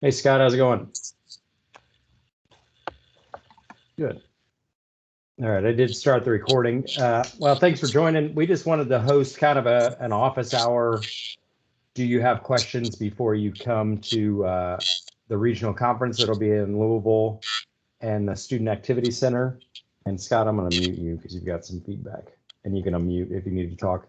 Hey Scott, how's it going? Good. All right, I did start the recording. Well, thanks for joining. We just wanted to host kind of an office hour. Do you have questions before you come to the regional conference? It'll be in Louisville and the Student Activity Center. And Scott, I'm going to mute you because you've got some feedback, and you can unmute if you need to talk.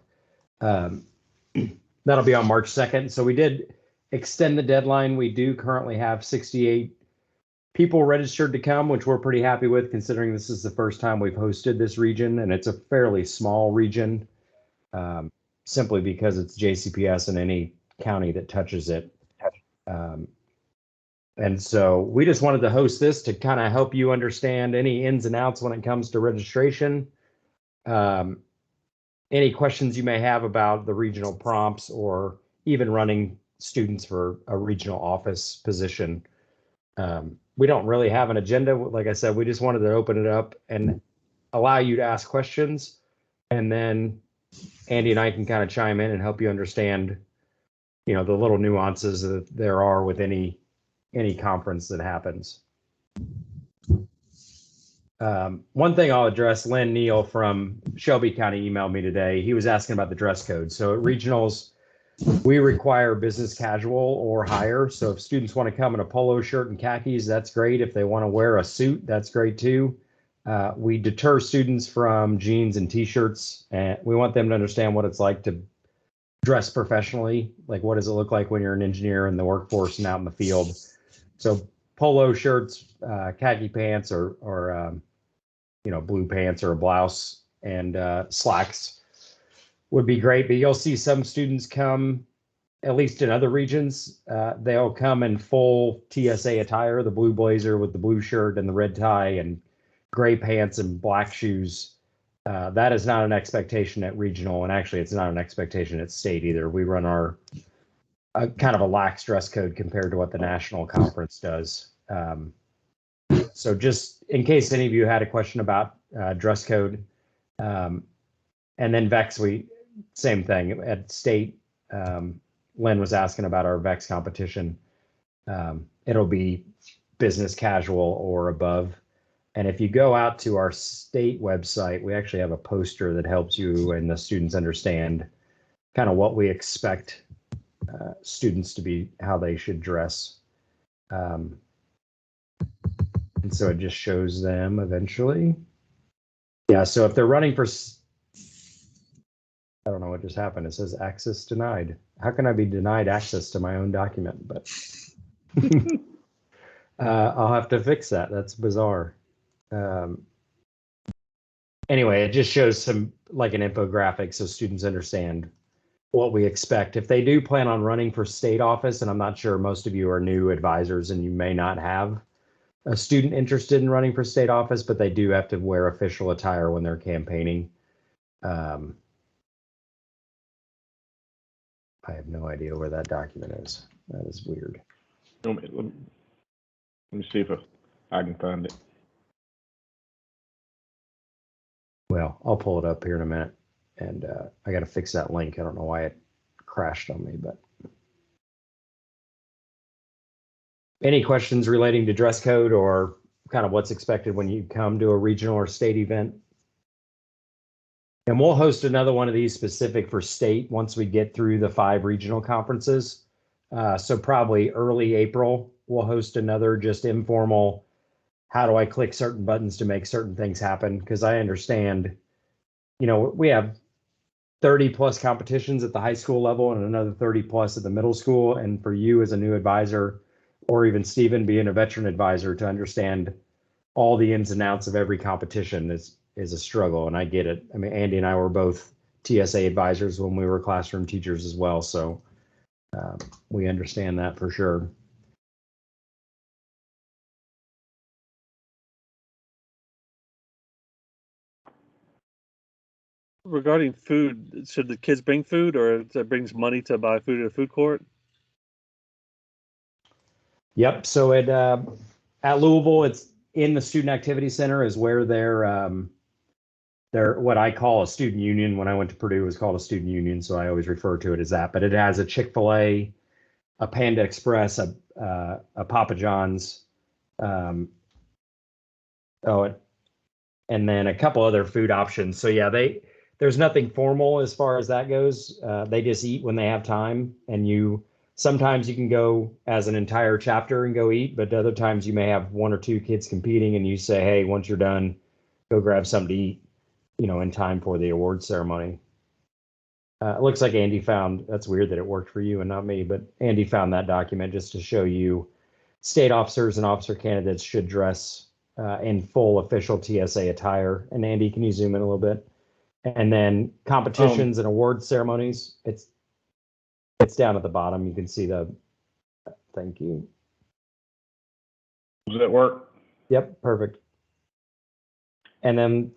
That'll be on March 2nd. So we did extend the deadline. We do currently have 68 people registered to come, which we're pretty happy with considering this is the first time we've hosted this region, and it's a fairly small region, simply because it's JCPS and any county that touches it. And so we just wanted to host this to kind of help you understand any ins and outs when it comes to registration. Any questions you may have about the regional prompts or even running students for a regional office position. We don't really have an agenda. Like I said, we just wanted to open it up and allow you to ask questions. And then Andy and I can kind of chime in and help you understand, the little nuances that there are with any conference that happens. One thing I'll address, Lynn Neal from Shelby County emailed me today. He was asking about the dress code. So at regionals, we require business casual or higher. So if students want to come in a polo shirt and khakis, that's great. If they want to wear a suit, that's great too. We deter students from jeans and t-shirts, and we want them to understand what it's like to dress professionally. Like, what does it look like when you're an engineer in the workforce and out in the field? So polo shirts, khaki pants, or blue pants or a blouse, and slacks would be great. But you'll see some students come, at least in other regions, they'll come in full TSA attire, the blue blazer with the blue shirt and the red tie and gray pants and black shoes. That is not an expectation at regional, and actually it's not an expectation at state either. We run our kind of a lax dress code compared to what the national conference does. So just in case any of you had a question about dress code, and then VEX, same thing at state. Lynn was asking about our VEX competition. It'll be business casual or above. And if you go out to our state website, we actually have a poster that helps you and the students understand kind of what we expect students to be, how they should dress. And so it just shows them eventually. Yeah, so if they're running for, I don't know what just happened. It says access denied. How can I be denied access to my own document? But I'll have to fix that. That's bizarre. Anyway, it just shows some, like an infographic, so students understand what we expect. If they do plan on running for state office, and I'm not sure, most of you are new advisors and you may not have a student interested in running for state office, but they do have to wear official attire when they're campaigning. I have no idea where that document is. That is weird. Let me see if I can find it. Well, I'll pull it up here in a minute, and I got to fix that link. I don't know why it crashed on me, but any questions relating to dress code or kind of what's expected when you come to a regional or state event? And we'll host another one of these specific for state once we get through the 5 regional conferences. So probably early April, we'll host another just informal, how do I click certain buttons to make certain things happen? Because I understand, we have 30 plus competitions at the high school level and another 30 plus at the middle school. And for you as a new advisor, or even Stephen being a veteran advisor, to understand all the ins and outs of every competition is a struggle, and I get it. I mean, Andy and I were both TSA advisors when we were classroom teachers as well, so we understand that for sure. Regarding food, should the kids bring food, or that brings money to buy food at a food court? Yep. So at Louisville, it's in the Student Activity Center is where they're what I call a student union. When I went to Purdue, it was called a student union, so I always refer to it as that. But it has a Chick-fil-A, a Panda Express, a Papa John's, and then a couple other food options. So yeah, there's nothing formal as far as that goes. They just eat when they have time, and sometimes you can go as an entire chapter and go eat, but other times you may have one or two kids competing, and you say, hey, once you're done, go grab something to eat, in time for the award ceremony. It looks like Andy that's weird that it worked for you and not me, but Andy found that document just to show you state officers and officer candidates should dress in full official TSA attire. And Andy, can you zoom in a little bit? And then competitions and award ceremonies, it's down at the bottom. You can see thank you. Does that work? Yep, perfect. And then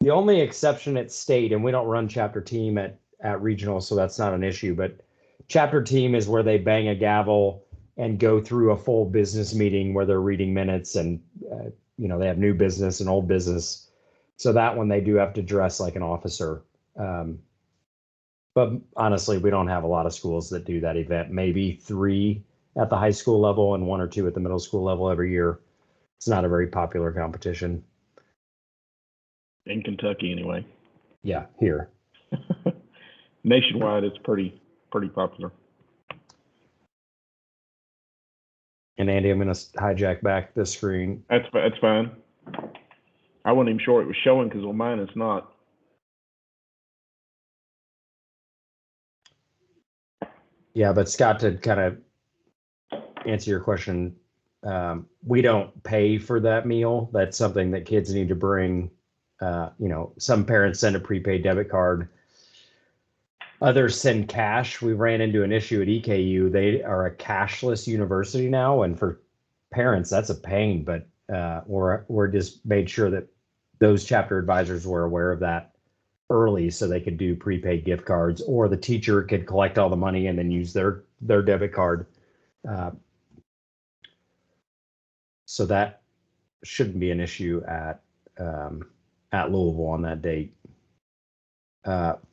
the only exception at state, and we don't run chapter team at regional, so that's not an issue, but chapter team is where they bang a gavel and go through a full business meeting where they're reading minutes and, they have new business and old business. So that one, they do have to dress like an officer. But honestly, we don't have a lot of schools that do that event, maybe 3 at the high school level and 1 or 2 at the middle school level every year. It's not a very popular competition. In Kentucky, anyway. Yeah, here. Nationwide, it's pretty popular. And Andy, I'm going to hijack back the screen. That's fine. I wasn't even sure it was showing because on mine it's not. Yeah, but Scott, to kind of answer your question, we don't pay for that meal. That's something that kids need to bring. Some parents send a prepaid debit card. Others send cash. We ran into an issue at EKU. They are a cashless university now, and for parents, that's a pain. But we're just made sure that those chapter advisors were aware of that early, so they could do prepaid gift cards, or the teacher could collect all the money and then use their debit card. So that shouldn't be an issue at Louisville on that date.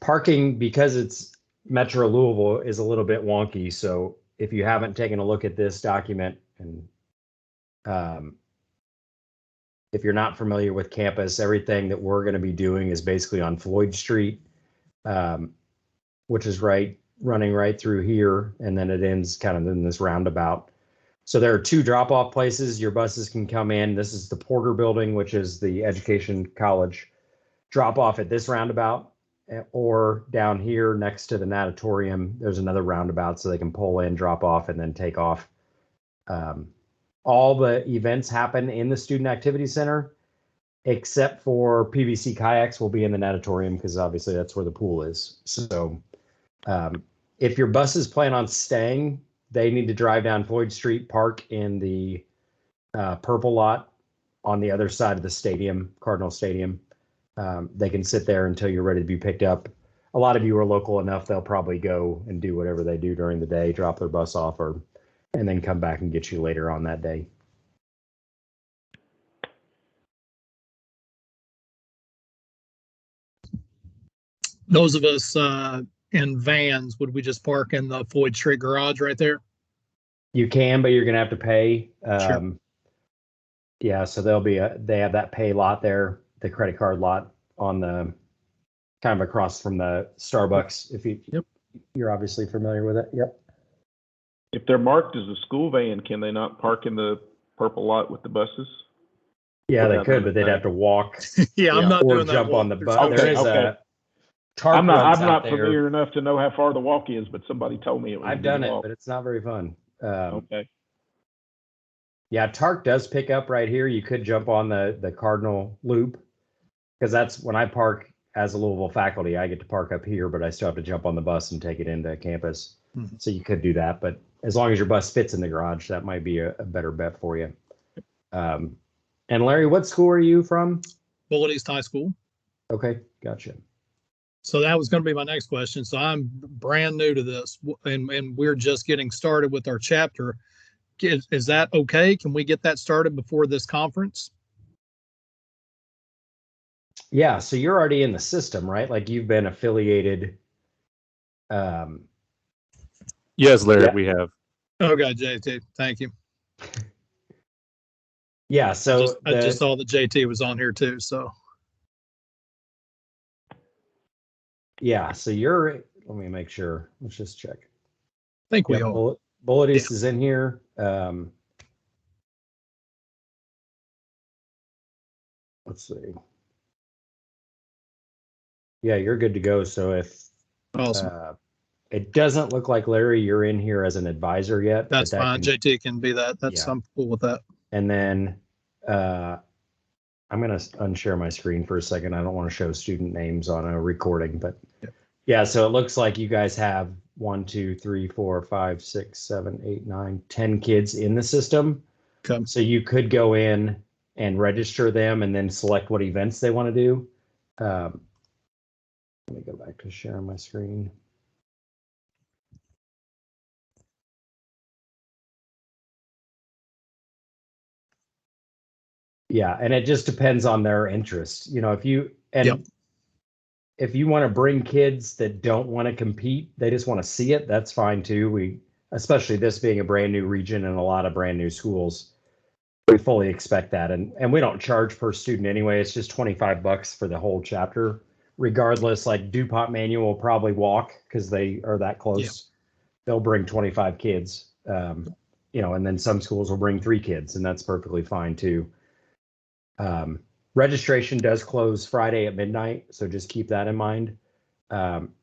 Parking, because it's Metro Louisville, is a little bit wonky. So if you haven't taken a look at this document, and if you're not familiar with campus, everything that we're going to be doing is basically on Floyd Street, which is running right through here, and then it ends kind of in this roundabout. So there are 2 drop-off places your buses can come in. This is the Porter Building, which is the Education College. Drop off at this roundabout, or down here next to the natatorium, there's another roundabout, so they can pull in, drop off, and then take off. All the events happen in the Student Activity Center, except for PVC kayaks will be in the natatorium, because obviously that's where the pool is. So if your buses plan on staying, they need to drive down Floyd Street, park in the purple lot on the other side of the stadium, Cardinal Stadium. They can sit there until you're ready to be picked up. A lot of you are local enough, they'll probably go and do whatever they do during the day, drop their bus off, and then come back and get you later on that day. Those of us in vans, would we just park in the Floyd Street garage right there? You can, but you're going to have to pay. Sure. Yeah, so they have that pay lot there, the credit card lot on the kind of across from the Starbucks. If you're obviously familiar with it. Yep. If they're marked as a school van, can they not park in the purple lot with the buses? Yeah, they could, but they'd have to walk. Yeah, I'm not or doing that. Jump on the bus. Okay, There is okay. a tarp. I'm runs out not there. familiar enough to know how far the walk is, but somebody told me it was. I've done it, but it's not very fun. Okay. Yeah, TARC does pick up right here. You could jump on the Cardinal Loop, because that's when I park as a Louisville faculty. I get to park up here, but I still have to jump on the bus and take it into campus. Mm-hmm. So you could do that, but as long as your bus fits in the garage, that might be a better bet for you. And Larry, what school are you from? Bullitt East High School. Okay, gotcha. So that was going to be my next question. So I'm brand new to this, and we're just getting started with our chapter. Is that okay? Can we get that started before this conference? Yeah, so you're already in the system, right? Like you've been affiliated Yes, Larry, Yeah. we have. Okay, JT, thank you. Yeah, so I just saw that JT was on here too. So yeah, so you're, let me make sure. Let's just check. I think we Yep, all. Bullitis is in here. Let's see. Yeah, you're good to go. So if Awesome. it doesn't look like Larry, you're in here as an advisor yet. That's but that fine. can- JT can be that. That's Yeah. I'm cool with that. And then I'm going to unshare my screen for a second. I don't want to show student names on a recording, but Yep. yeah, so it looks like you guys have 1, 2, 3, 4, 5, 6, 7, 8, 9, 10 kids in the system. Okay. So you could go in and register them and then select what events they want to do. Let me go back to sharing my screen. Yeah, and it just depends on their interest. You know, if you Yep. if you want to bring kids that don't want to compete, they just want to see it, that's fine too. We, especially this being a brand new region and a lot of brand new schools, we fully expect that. And we don't charge per student anyway. It's just $25 for the whole chapter. Regardless, like DuPont Manual will probably walk because they are that close. Yep. They'll bring 25 kids. You know, and then some schools will bring 3 kids, and that's perfectly fine too. Registration does close Friday at midnight, so just keep that in mind.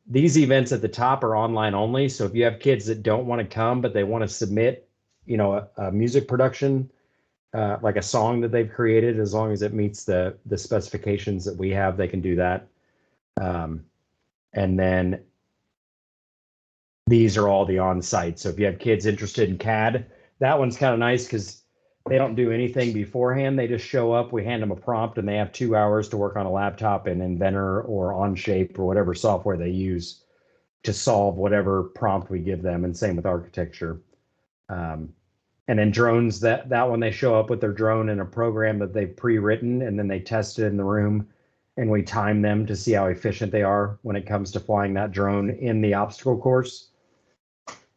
These events at the top are online only, so if you have kids that don't want to come but they want to submit, you know, a music production, like a song that they've created, as long as it meets the specifications that we have, they can do that. And then these are all the on-site. So if you have kids interested in CAD, that one's kind of nice because they don't do anything beforehand. They just show up, we hand them a prompt, and they have 2 hours to work on a laptop in Inventor or Onshape or whatever software they use to solve whatever prompt we give them, and same with architecture. And then drones, that one, they show up with their drone in a program that they've pre-written, and then they test it in the room, and we time them to see how efficient they are when it comes to flying that drone in the obstacle course.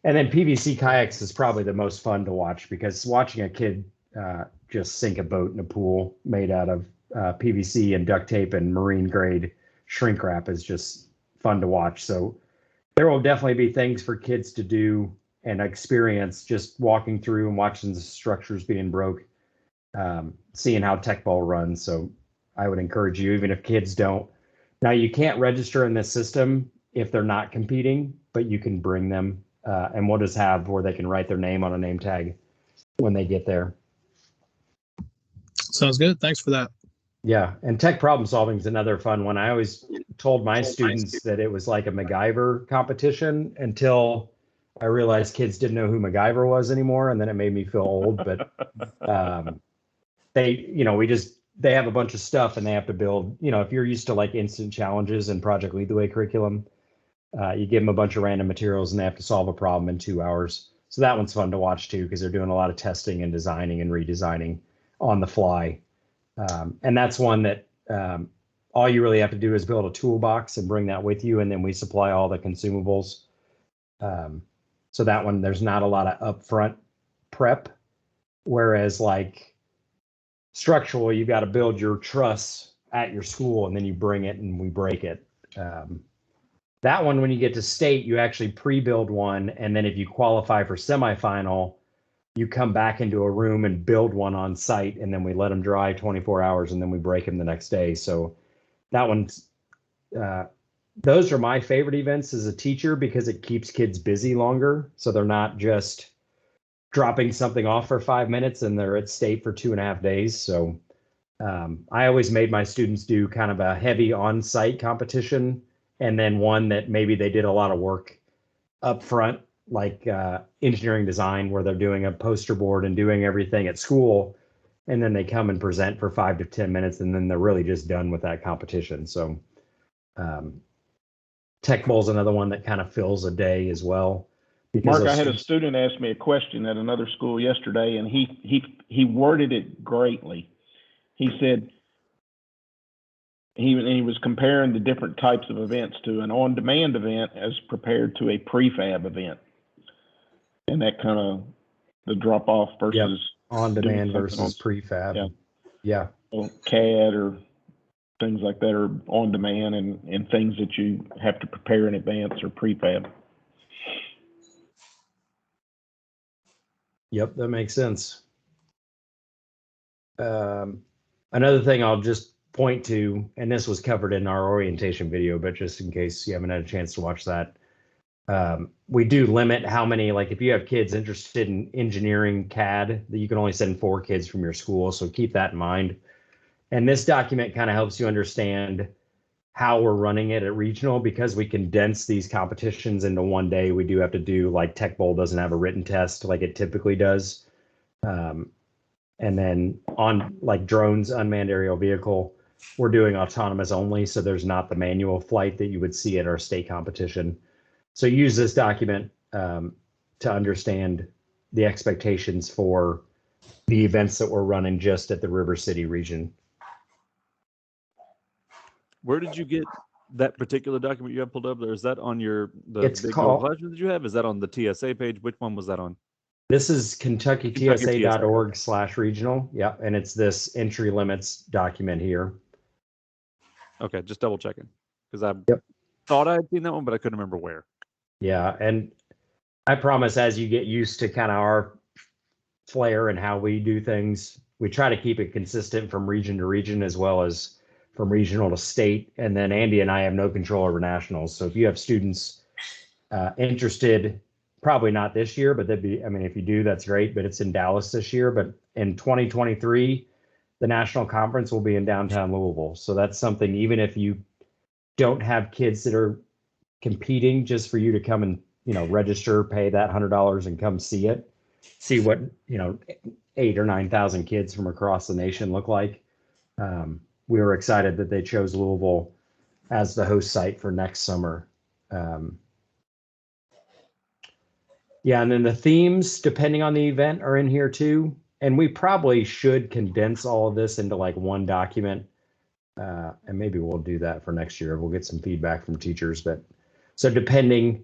And then PVC kayaks is probably the most fun to watch, because watching a kid just sink a boat in a pool made out of PVC and duct tape and marine grade shrink wrap is just fun to watch. So there will definitely be things for kids to do and experience, just walking through and watching the structures being broke, seeing how tech ball runs. So I would encourage you, even if kids don't. Now, you can't register in this system if they're not competing, but you can bring them, and we'll just have where they can write their name on a name tag when they get there. Sounds good. Thanks for that. Yeah, and tech problem solving is another fun one. I always told my students that it was like a MacGyver competition until I realized kids didn't know who MacGyver was anymore, and then it made me feel old. But they, you know, they have a bunch of stuff and they have to build. You know, if you're used to like instant challenges and Project Lead the Way curriculum, you give them a bunch of random materials and they have to solve a problem in 2 hours. So that one's fun to watch too, because they're doing a lot of testing and designing and redesigning on the fly. And that's one that all you really have to do is build a toolbox and bring that with you, and then we supply all the consumables. So that one, there's not a lot of upfront prep, whereas like structural, you got to build your truss at your school and then you bring it and we break it. That one, when you get to state, you actually pre-build one, and then if you qualify for semifinal, you come back into a room and build one on site, and then we let them dry 24 hours and then we break them the next day. So that one's, those are my favorite events as a teacher, because it keeps kids busy longer. So they're not just dropping something off for 5 minutes and they're at state for 2.5 days. So I always made my students do kind of a heavy on-site competition, and then one that maybe they did a lot of work up front, like engineering design, where they're doing a poster board and doing everything at school, and then they come and present for 5 to 10 minutes, and then they're really just done with that competition. So Tech Bowl is another one that kind of fills a day as well. Mark, I had a student ask me a question at another school yesterday, and he worded it greatly. He said he was comparing the different types of events to an on-demand event as compared to a prefab event. and that kind of the drop off versus On doing demand something versus prefab. Yeah. Yeah. CAD or things like that, or on demand, and things that you have to prepare in advance or prefab. Yep, that makes sense. Another thing I'll just point to, and this was covered in our orientation video, but just in case you haven't had a chance to watch that, we do limit how many, like if you have kids interested in engineering CAD, that you can only send 4 kids from your school. So keep that in mind. And this document kind of helps you understand how we're running it at regional, because we condense these competitions into one day. We do have to do, like Tech Bowl doesn't have a written test like it typically does. And then on like drones, unmanned aerial vehicle, we're doing autonomous only. So there's not the manual flight that you would see at our state competition. So use this document to understand the expectations for the events that we're running just at the River City region. Where did you get that particular document you have pulled up there? Is that on the It's big called- Google Classroom that you have? Is that on the TSA page? Which one was that on? This is KentuckyTSA.org/regional. Yeah, and it's this entry limits document here. Okay, just double checking, because I thought I had seen that one, but I couldn't remember where. Yeah, and I promise as you get used to kind of our flair and how we do things, we try to keep it consistent from region to region as well as from regional to state. And then Andy and I have no control over nationals. So if you have students interested, probably not this year, but if you do, that's great, but it's in Dallas this year. But in 2023, the national conference will be in downtown Louisville. So that's something, even if you don't have kids that are competing, just for you to come and, register, pay that $100 and come see it, see what, 8,000 or 9,000 kids from across the nation look like. We were excited that they chose Louisville as the host site for next summer. Yeah, and then the themes, depending on the event, are in here too. And we probably should condense all of this into like one document. And maybe we'll do that for next year. We'll get some feedback from teachers. But so depending,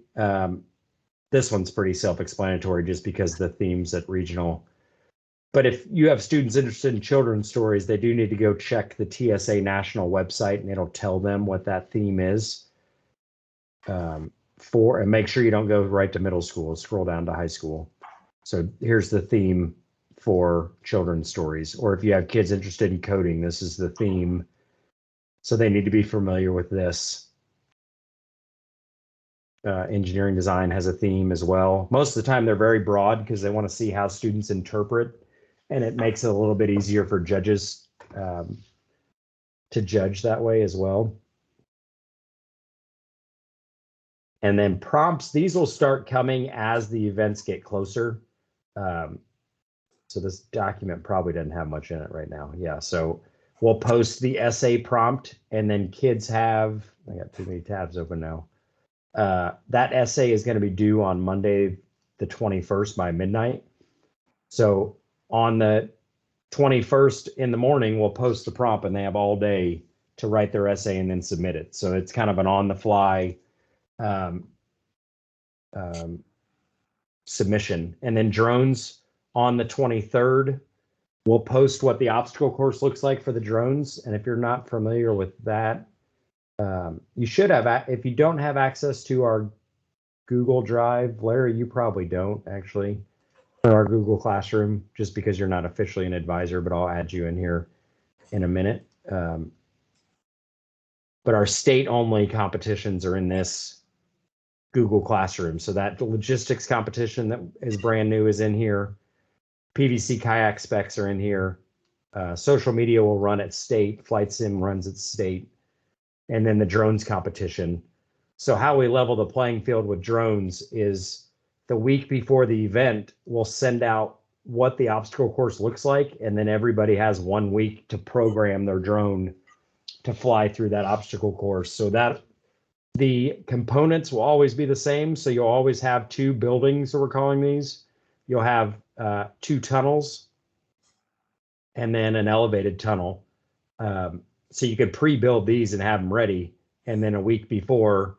this one's pretty self-explanatory just because the themes at regional. But if you have students interested in children's stories, they do need to go check the TSA national website, and it'll tell them what that theme is. And make sure you don't go right to middle school, scroll down to high school. So here's the theme for children's stories. Or if you have kids interested in coding, this is the theme. So they need to be familiar with this. Engineering design has a theme as well. Most of the time they're very broad because they want to see how students interpret, and it makes it a little bit easier for judges to judge that way as well. And then prompts, these will start coming as the events get closer. So this document probably doesn't have much in it right now. Yeah, so we'll post the essay prompt, and then kids have, I got too many tabs open now. That essay is going to be due on Monday, the 21st by midnight. So on the 21st in the morning, we'll post the prompt, and they have all day to write their essay and then submit it. So it's kind of an on the fly submission. And then drones on the 23rd, we'll post what the obstacle course looks like for the drones. And if you're not familiar with that, you should have, if you don't have access to our Google Drive, Larry, you probably don't actually, or our Google Classroom, just because you're not officially an advisor, but I'll add you in here in a minute. But our state only competitions are in this Google Classroom. So that logistics competition that is brand new is in here. PVC kayak specs are in here. Social media will run at state. Flight Sim runs at state. And then the drones competition. So how we level the playing field with drones is the week before the event, we'll send out what the obstacle course looks like. And then everybody has 1 week to program their drone to fly through that obstacle course. So that the components will always be the same. So you'll always have 2 buildings, that we're calling these. You'll have 2 tunnels and then an elevated tunnel. So you could pre-build these and have them ready. And then a week before,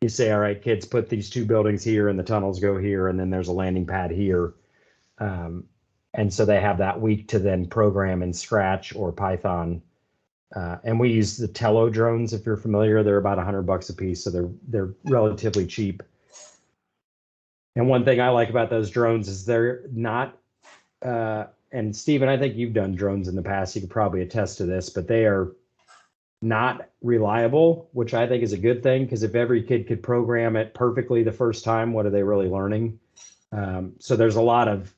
you say, all right, kids, put these two buildings here and the tunnels go here, and then there's a landing pad here. And so they have that week to then program in Scratch or Python. And we use the Tello drones, if you're familiar. They're about $100 a piece, so they're relatively cheap. And one thing I like about those drones is they're not, and Stephen, I think you've done drones in the past. You could probably attest to this, but they are not reliable, which I think is a good thing, because if every kid could program it perfectly the first time, what are they really learning? So there's a lot of,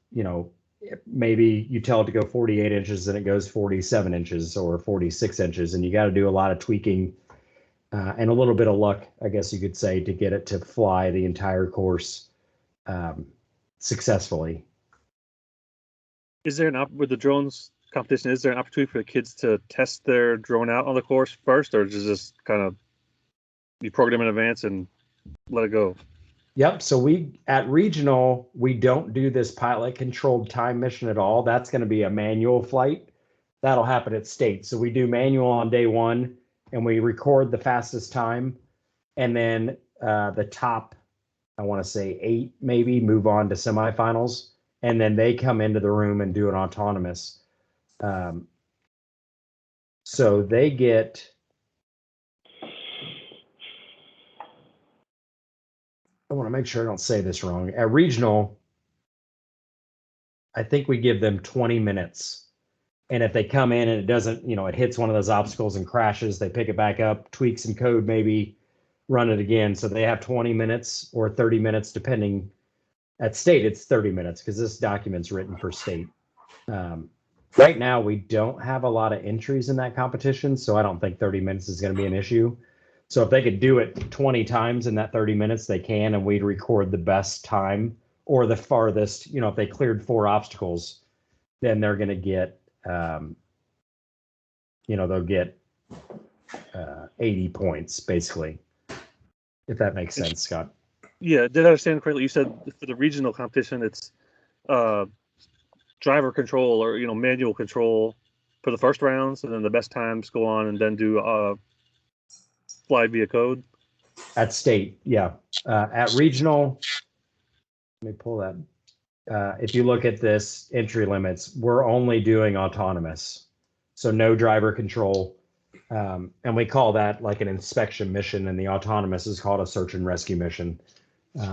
maybe you tell it to go 48 inches and it goes 47 inches or 46 inches, and you got to do a lot of tweaking and a little bit of luck, I guess you could say, to get it to fly the entire course successfully. Is there with the drones competition, is there an opportunity for the kids to test their drone out on the course first, or is this kind of you program in advance and let it go? Yep. So at regional, we don't do this pilot controlled time mission at all. That's going to be a manual flight. That'll happen at state. So we do manual on day one, and we record the fastest time. And then the top, I want to say 8, maybe, move on to semifinals. And then they come into the room and do an autonomous. So they get, I want to make sure I don't say this wrong. At regional, I think we give them 20 minutes. And if they come in and it doesn't, it hits one of those obstacles and crashes, they pick it back up, tweak some code, maybe run it again. So they have 20 minutes or 30 minutes, depending. At state, it's 30 minutes because this document's written for state. Right now, we don't have a lot of entries in that competition, so I don't think 30 minutes is going to be an issue. So if they could do it 20 times in that 30 minutes, they can, and we'd record the best time or the farthest. If they cleared 4 obstacles, then they're going to get, they'll get 80 points, basically, if that makes sense, Scott. Yeah, did I understand correctly? You said for the regional competition, it's driver control or manual control for the first rounds, and then the best times go on and then do fly via code. At state, yeah. At regional, let me pull that. If you look at this entry limits, we're only doing autonomous, so no driver control. And we call that like an inspection mission, and the autonomous is called a search and rescue mission.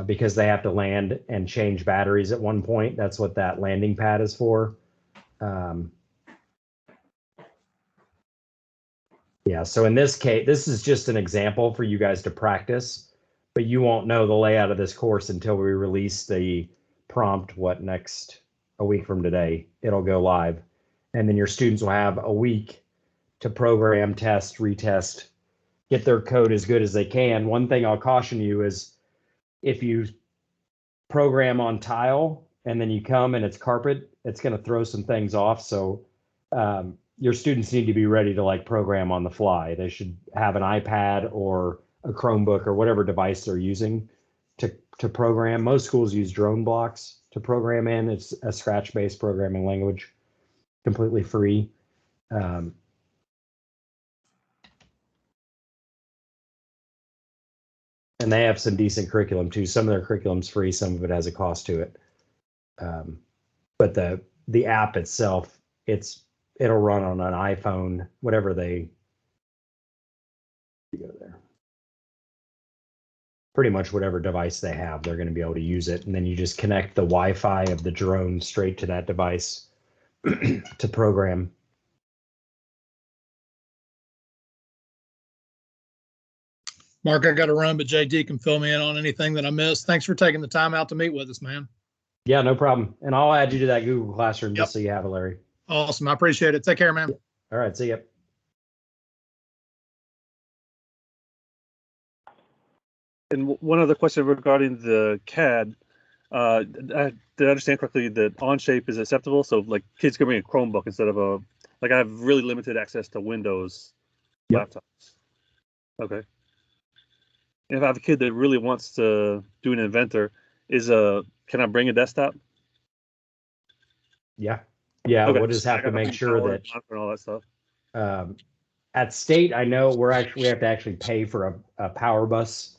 Because they have to land and change batteries at one point. That's what that landing pad is for. Yeah, so in this case, this is just an example for you guys to practice, but you won't know the layout of this course until we release the prompt, a week from today. It'll go live. And then your students will have a week to program, test, retest, get their code as good as they can. One thing I'll caution you is, if you program on tile and then you come and it's carpet, it's going to throw some things off. So your students need to be ready to program on the fly. They should have an iPad or a Chromebook or whatever device they're using to program. Most schools use drone blocks to program in. It's a Scratch-based programming language, completely free. And they have some decent curriculum too. Some of their curriculum's free, some of it has a cost to it. But the app itself, it'll run on an iPhone, whatever they go there. Pretty much whatever device they have, they're going to be able to use it. And then you just connect the Wi-Fi of the drone straight to that device to program. Mark, I got to run, but JD can fill me in on anything that I missed. Thanks for taking the time out to meet with us, man. Yeah, no problem. And I'll add you to that Google Classroom Yep. just so you have it, Larry. Awesome. I appreciate it. Take care, man. All right, see ya. And one other question regarding the CAD. Did I understand correctly that Onshape is acceptable? So kids can bring a Chromebook instead of I have really limited access to Windows laptops. Okay. And if I have a kid that really wants to do an inventor, can I bring a desktop? Yeah. Okay. We'll just have to make sure that and all that stuff. At state, I know we have to actually pay for a power bus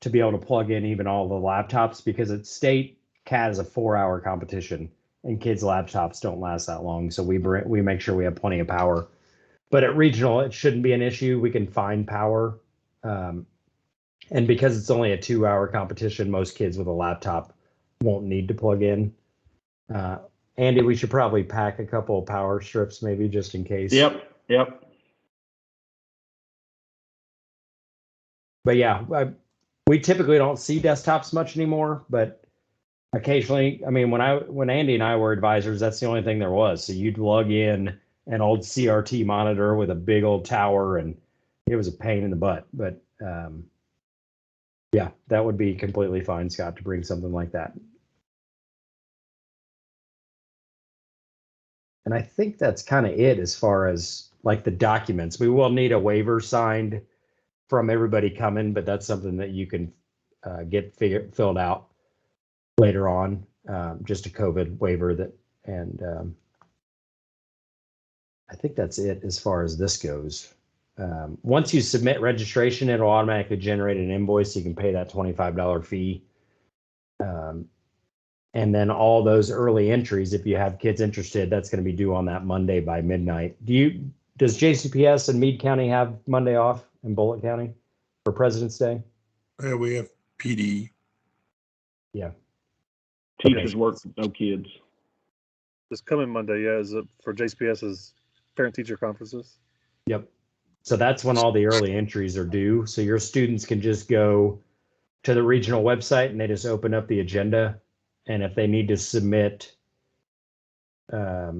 to be able to plug in even all the laptops, because at state, CAD is a 4-hour competition and kids' laptops don't last that long. So we make sure we have plenty of power. But at regional, it shouldn't be an issue. We can find power. And because it's only a 2-hour competition, most kids with a laptop won't need to plug in. Andy, we should probably pack a couple of power strips maybe just in case. Yep. But yeah, we typically don't see desktops much anymore, but occasionally, I mean, when Andy and I were advisors, that's the only thing there was. So you'd lug in an old CRT monitor with a big old tower, and it was a pain in the butt. But yeah, that would be completely fine, Scott, to bring something like that. And I think that's kind of it as far as like the documents. We will need a waiver signed from everybody coming, but that's something that you can get filled out later on. Just a COVID waiver and I think that's it as far as this goes. Once you submit registration, it'll automatically generate an invoice. You can pay that $25 fee. And then all those early entries, if you have kids interested, that's going to be due on that Monday by midnight. Does JCPS and Meade County have Monday off in Bullitt County for President's Day? Yeah, we have PD. Yeah. Teachers work, no kids. This coming Monday, yeah, is for JCPS's parent-teacher conferences. Yep. So that's when all the early entries are due. So your students can just go to the regional website and they just open up the agenda. And if they need to submit, I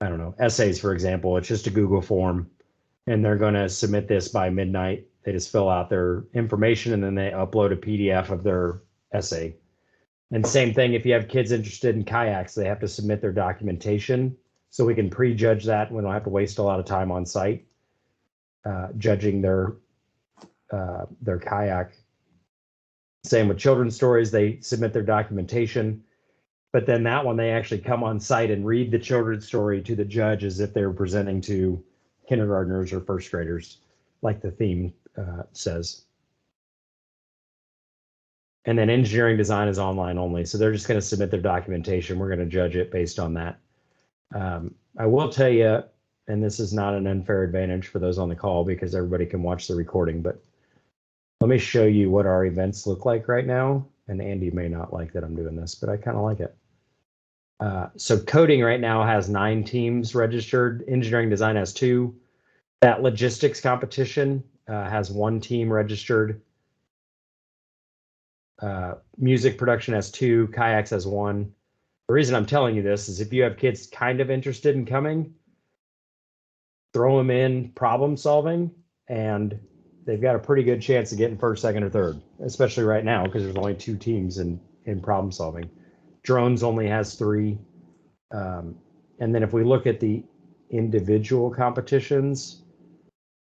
don't know, essays, for example, it's just a Google form and they're going to submit this by midnight. They just fill out their information and then they upload a PDF of their essay. And same thing, if you have kids interested in kayaks, they have to submit their documentation so we can prejudge that. We don't have to waste a lot of time on site judging their kayak. Same with children's stories, they submit their documentation, but then that one they actually come on site and read the children's story to the judge as if they were presenting to kindergartners or first graders, like the theme says. And then engineering design is online only, so they're just going to submit their documentation. We're going to judge it based on that. I will tell you, and this is not an unfair advantage for those on the call because everybody can watch the recording, but let me show you what our events look like right now. And Andy may not like that I'm doing this, but I kind of like it. So coding right now has 9 teams registered. Engineering design has 2. That logistics competition has 1 team registered. Music production has 2. Kayaks has 1. The reason I'm telling you this is if you have kids kind of interested in coming, throw them in problem solving and they've got a pretty good chance of getting first, second, or third, especially right now because there's only 2 teams in problem solving. Drones only has 3. And then if we look at the individual competitions,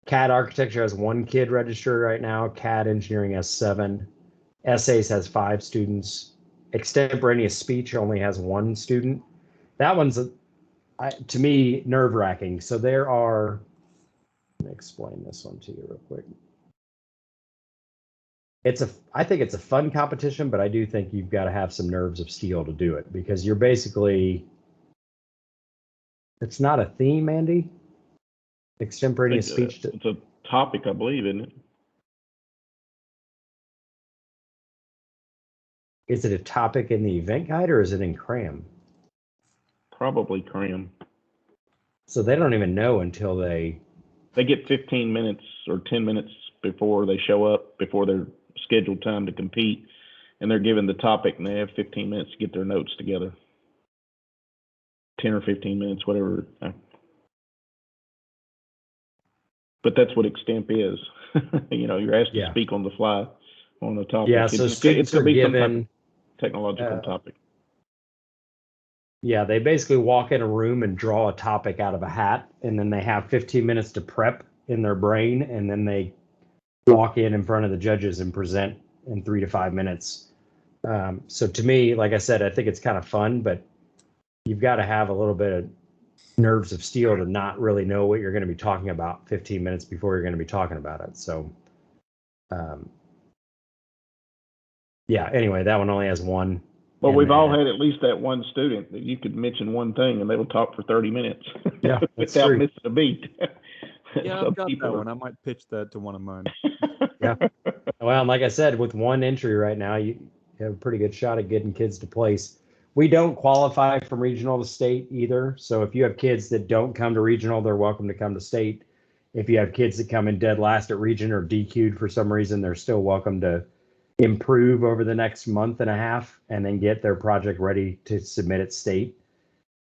CAD architecture has 1 kid registered right now. CAD engineering has 7. Essays has 5 students. Extemporaneous speech only has 1 student. That one's, to me, nerve-wracking. So there are, let me explain this one to you real quick. I think it's a fun competition, but I do think you've got to have some nerves of steel to do it because you're basically, it's not a theme, Andy. Extemporaneous speech. It's a topic, I believe, isn't it? Is it a topic in the event guide or is it in cram? Probably cram. So they don't even know until they get 15 minutes or 10 minutes before they show up, before their scheduled time to compete, and they're given the topic and they have 15 minutes to get their notes together. 10 or 15 minutes, whatever. But that's what extemp is. You're asked to speak on the fly on the topic. Yeah, so students are given technological topic. Yeah, they basically walk in a room and draw a topic out of a hat, and then they have 15 minutes to prep in their brain, and then they walk in front of the judges and present in 3 to 5 minutes. So to me, like I said, I think it's kind of fun, but you've got to have a little bit of nerves of steel to not really know what you're going to be talking about 15 minutes before you're going to be talking about it. So Um, yeah, anyway, that one only has one. Well, And we've all then- had at least that one student that you could mention one thing and they will talk for 30 minutes Yeah, that's without true. missing a beat. Yeah, Some I've got people that are- one. I might pitch that to one of mine. Yeah. Well, and like I said, with one entry right now, you have a pretty good shot at getting kids to place. We don't qualify from regional to state either. So if you have kids that don't come to regional, they're welcome to come to state. If you have kids that come in dead last at region or DQ'd for some reason, they're still welcome to improve over the next month and a half and then get their project ready to submit at state.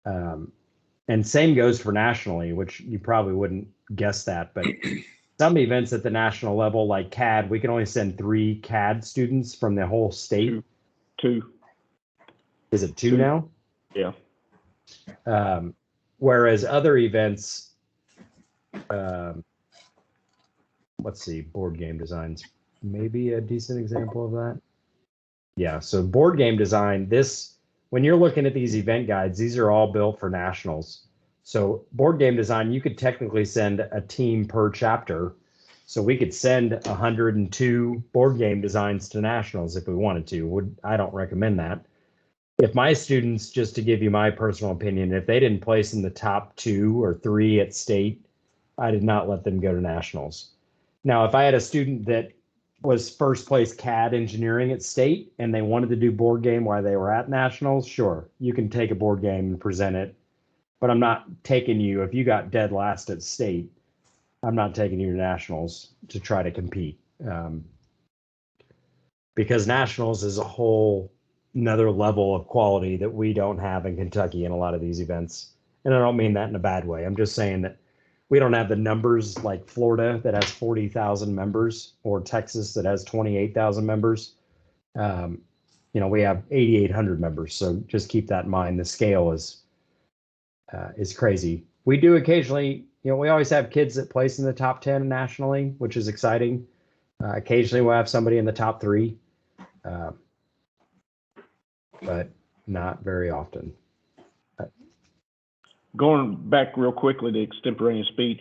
And same goes for nationally, which you probably wouldn't guess that, but some events at the national level, like CAD, we can only send 3 CAD students from the whole state. Two. Is it 2 Two. now? Yeah. Whereas other events, let's see, board game designs, maybe a decent example of that. Yeah, so board game design, when you're looking at these event guides, these are all built for nationals. So board game design, you could technically send a team per chapter. So we could send 102 board game designs to nationals if we wanted to. I don't recommend that. If my students, just to give you my personal opinion, if they didn't place in the top 2 or 3 at state, I did not let them go to nationals. Now, if I had a student that was first place CAD engineering at state and they wanted to do board game while they were at nationals, sure, you can take a board game and present it. But I'm not taking you, if you got dead last at state, I'm not taking you to nationals to try to compete. Because nationals is a whole another level of quality that we don't have in Kentucky in a lot of these events. And I don't mean that in a bad way. I'm just saying that we don't have the numbers like Florida that has 40,000 members or Texas that has 28,000 members. We have 8,800 members. So just keep that in mind. The scale is crazy. We do occasionally, we always have kids that place in the top 10 nationally, which is exciting. Occasionally we'll have somebody in the top 3, but not very often. Going back real quickly to extemporaneous speech,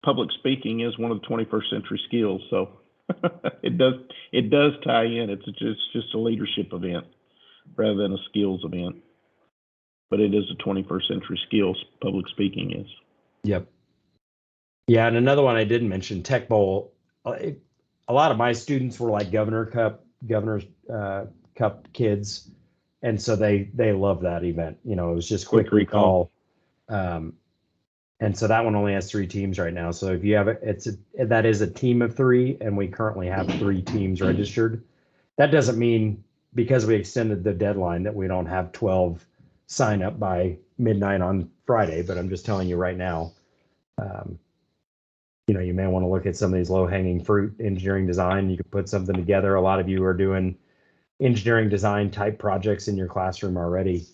public speaking is one of the 21st century skills. So it does tie in. It's just a leadership event rather than a skills event. But it is a 21st century skills, public speaking is. Yep. Yeah, and another one I didn't mention, Tech Bowl. A lot of my students were like Governor's Cup kids, and so they love that event. It was just quick recall. And so that one only has 3 teams right now. So if you have that is a team of 3, and we currently have 3 teams registered. That doesn't mean because we extended the deadline that we don't have 12 sign up by midnight on Friday, but I'm just telling you right now, you may want to look at some of these low hanging fruit engineering design. You could put something together. A lot of you are doing engineering design type projects in your classroom already.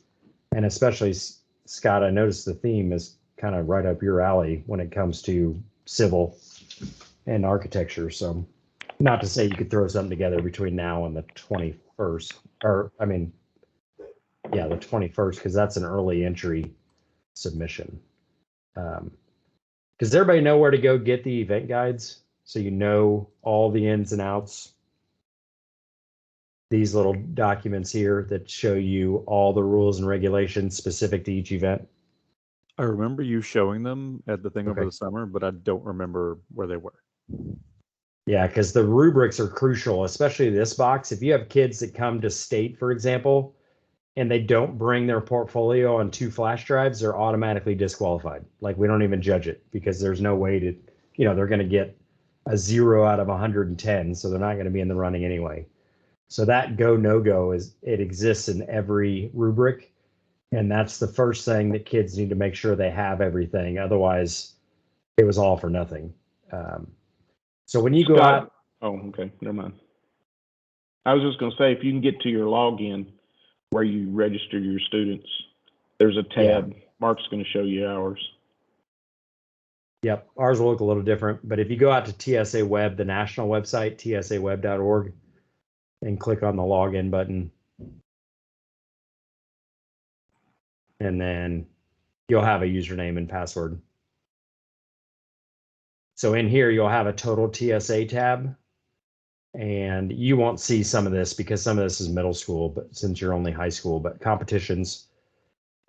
And especially Scott, I noticed the theme is kind of right up your alley when it comes to civil and architecture. So not to say you could throw something together between now and the 21st, the 21st, because that's an early entry submission. Does everybody know where to go get the event guides? So you know all the ins and outs. These little documents here that show you all the rules and regulations specific to each event. I remember you showing them at the thing over Okay. the summer, but I don't remember where they were. Yeah, because the rubrics are crucial, especially this box. If you have kids that come to state, for example, and they don't bring their portfolio on 2 flash drives, they're automatically disqualified. Like, we don't even judge it because there's no way to, they're going to get a 0 out of 110, so they're not going to be in the running anyway. So that go, no go it exists in every rubric. And that's the first thing that kids need to make sure they have everything. Otherwise, it was all for nothing. So when you go out. Oh, okay. Never mind. I was just going to say, if you can get to your login where you register your students, there's a tab. Yeah. Mark's going to show you ours. Yep. Ours will look a little different. But if you go out to TSA Web, the national website, tsaweb.org, and click on the login button, and then you'll have a username and password. So in here, you'll have a total TSA tab. and you won't see some of this because some of this is middle school, but since you're only high school, but competitions.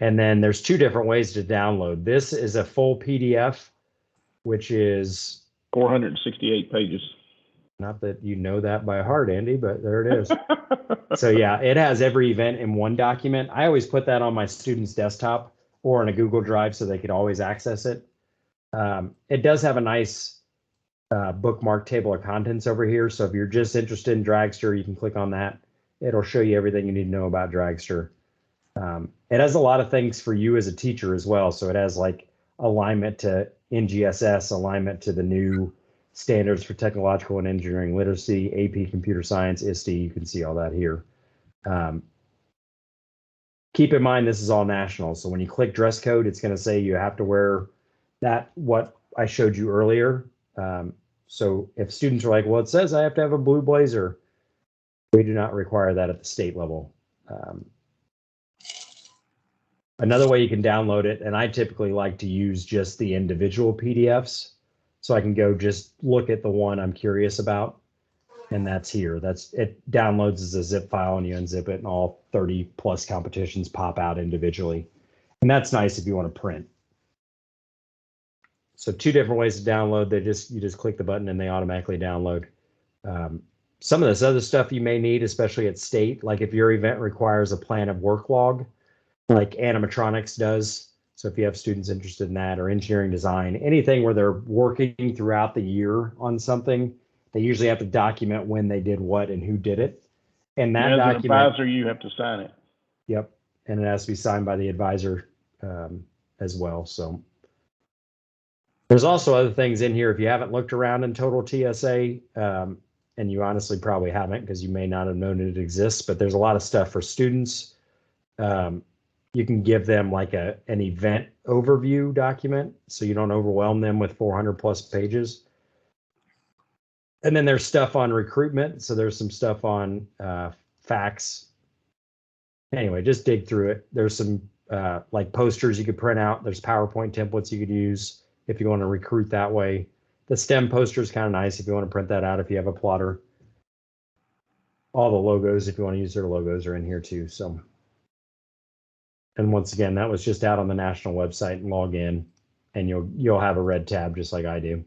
And then there's two different ways to download. This is a full PDF, which is 468 pages. not that you know that by heart, Andy, but there it is. So yeah, it has every event in one document. I always put that on my students' desktop or in a Google Drive so they could always access it. It does have a nice bookmark table of contents over here. So if you're just interested in Dragster, you can click on that. It'll show you everything you need to know about Dragster. It has a lot of things for you as a teacher as well. So it has like alignment to NGSS, alignment to the new standards for technological and engineering literacy, AP computer science, ISTE. You can see all that here. Keep in mind, this is all national. So when you click dress code, it's going to say you have to wear that, what I showed you earlier. So if students are like, well, it says I have to have a blue blazer, we do not require that at the state level. Another way you can download it, and I typically like to use just the individual PDFs, so I can go just look at the one I'm curious about, and that's here. It downloads as a zip file, and you unzip it, and all 30 plus competitions pop out individually, and that's nice if you want to print. So two different ways to download. You just click the button and they automatically download. Some of this other stuff you may need, especially at state, like if your event requires a plan of work log, like animatronics does. So if you have students interested in that, or engineering design, anything where they're working throughout the year on something, they usually have to document when they did what and who did it. And that As an document, advisor, you have to sign it. yep, and it has to be signed by the advisor as well. So there's also other things in here. If you haven't looked around in Total TSA, and you honestly probably haven't because you may not have known it exists, but there's a lot of stuff for students. You can give them like an event overview document so you don't overwhelm them with 400 plus pages. And then there's stuff on recruitment. So there's some stuff on facts. Anyway, just dig through it. There's some like posters you could print out. There's PowerPoint templates you could use if you want to recruit that way. The STEM poster is kind of nice if you want to print that out if you have a plotter. All the logos, if you want to use their logos, are in here too. So. And once again, that was just out on the national website, and log in, and you'll have a red tab just like I do.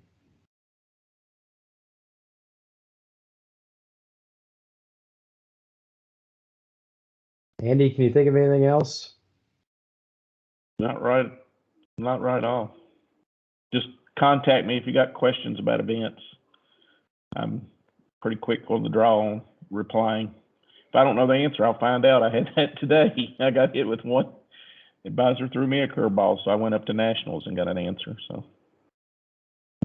Andy, can you think of anything else? Not right off. Just contact me if you got questions about events. I'm pretty quick on the draw on replying. If I don't know the answer, I'll find out. I had that today. I got hit with one. Advisor threw me a curveball, so I went up to nationals and got an answer. So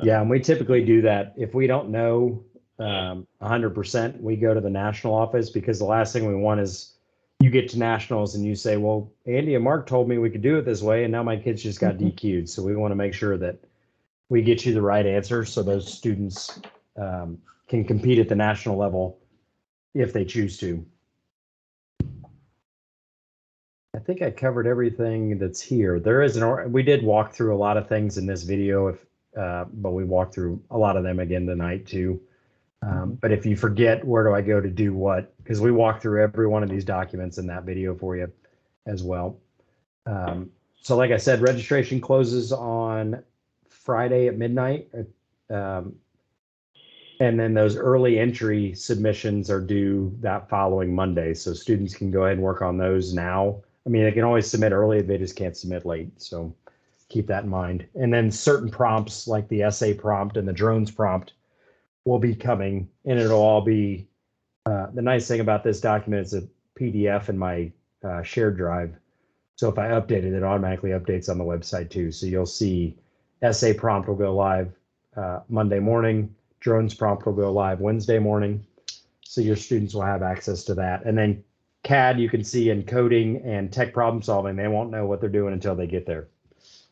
yeah, and we typically do that. If we don't know 100%, we go to the national office, because the last thing we want is you get to nationals and you say, well, Andy and Mark told me we could do it this way, and now my kids just got DQ'd. So we want to make sure that we get you the right answer so those students can compete at the national level if they choose to. I think I covered everything that's here. There is we did walk through a lot of things in this video, but we walked through a lot of them again tonight too. But if you forget, where do I go to do what? Because we walked through every one of these documents in that video for you as well. So like I said, registration closes on Friday at midnight. And then those early entry submissions are due that following Monday. So students can go ahead and work on those now. I mean, they can always submit early, they just can't submit late. So keep that in mind. And then certain prompts like the essay prompt and the drones prompt will be coming, and it'll all be, the nice thing about this document is a PDF in my shared drive. So if I update it, it automatically updates on the website too. So you'll see essay prompt will go live Monday morning. Drones prompt will go live Wednesday morning. So your students will have access to that. And then CAD, you can see in coding and tech problem solving, they won't know what they're doing until they get there.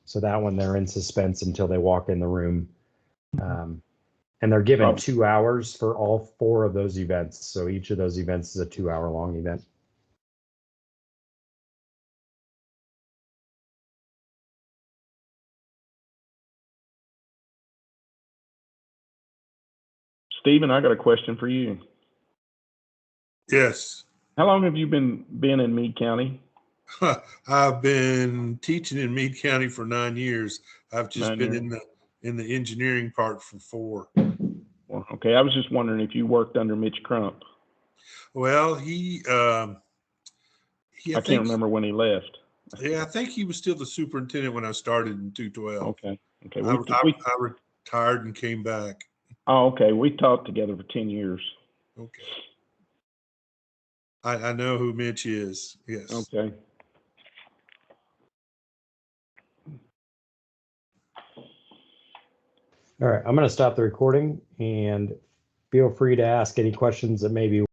So that one, they're in suspense until they walk in the room. And they're given 2 hours for all 4 of those events. So each of those events is a 2-hour long event. Stephen, I got a question for you. Yes. How long have you been in Meade County? I've been teaching in Meade County for 9 years. I've just 9 been years. in the engineering part for 4. Well, okay, I was just wondering if you worked under Mitch Crump. Well, I can't remember when he left. I think he was still the superintendent when I started in 212. Okay. Okay. I retired and came back. Oh, okay. We taught together for 10 years. Okay. I know who Mitch is. Yes. Okay. All right, I'm going to stop the recording and feel free to ask any questions that maybe